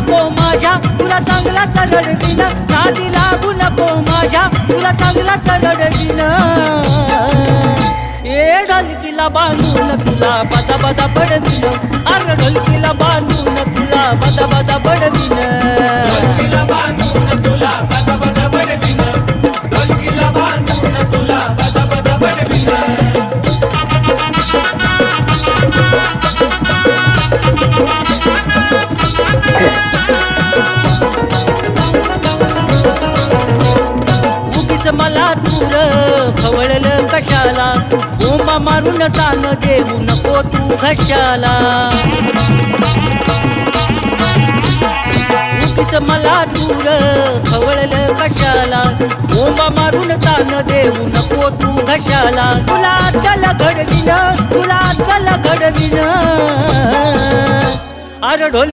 नको माझ्या तुला चांगलाच रडवीन नादी लागू नको माझ्या तुला चांगलाच रडवीन ए ढोलकीला बांधून तुला बदा बदा बडवीन अरे ढोलकीला बांधून तुला बदा बदा बडवीन ढोलकीला बांधून तुला बदा बदा बडवीन ढोलकीला बांधून तुला बदा बदा बडवीन उगीच मला दूर खवळलं कशाला बोंबा मारून तान देऊ नको तू घशाला उगीच मला दूर खवळलं कशाला बोंबा मारून तान देऊ नको तू घशाला तुला अक्कल घडवीन तुला अक्कल घडवीन अरे ढोल